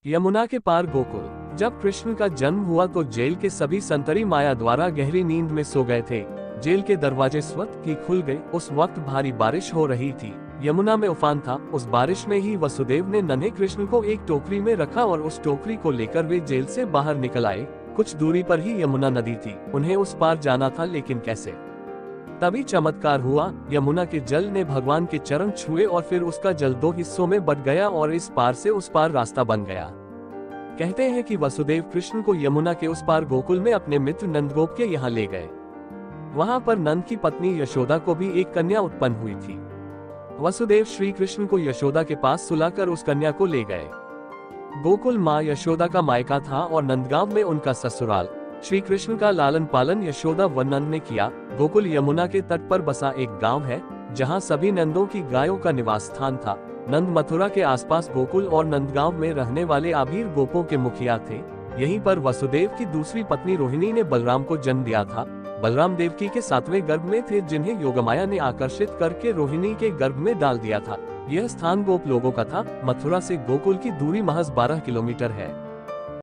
यमुना के पार गोकुल। जब कृष्ण का जन्म हुआ तो जेल के सभी संतरी माया द्वारा गहरी नींद में सो गए थे। जेल के दरवाजे स्वतः ही खुल गए। उस वक्त भारी बारिश हो रही थी। यमुना में उफान था। उस बारिश में ही वसुदेव ने नन्हे कृष्ण को एक टोकरी में रखा और उस टोकरी को लेकर वे जेल से बाहर निकल आए। कुछ दूरी पर ही यमुना नदी थी। उन्हें उस पार जाना था, लेकिन कैसे? तभी चमत्कार हुआ। यमुना के जल ने भगवान के चरण छुए और फिर उसका जल दो हिस्सों में बट गया और इस पार से उस पार रास्ता बन गया। कहते हैं कि वसुदेव कृष्ण को यमुना के उस पार गोकुल में अपने मित्र नंदगोप के यहाँ ले गए। वहां पर नंद की पत्नी यशोदा को भी एक कन्या उत्पन्न हुई थी। वसुदेव श्री कृष्ण को यशोदा के पास सुलाकर उस कन्या को ले गए। गोकुल माँ यशोदा का मायका था और नंदगांव में उनका ससुराल। श्री कृष्ण का लालन पालन यशोदा व नंद ने किया। गोकुल यमुना के तट पर बसा एक गांव है, जहां सभी नंदों की गायों का निवास स्थान था। नंद मथुरा के आसपास गोकुल और नंदगांव में रहने वाले आभीर गोपों के मुखिया थे। यहीं पर वसुदेव की दूसरी पत्नी रोहिणी ने बलराम को जन्म दिया था। बलराम देवकी के 7वें गर्भ में थे, जिन्हें योगमाया ने आकर्षित करके रोहिणी के गर्भ में डाल दिया था। यह स्थान गोप लोगों का था। मथुरा से गोकुल की दूरी महज 12 किलोमीटर है।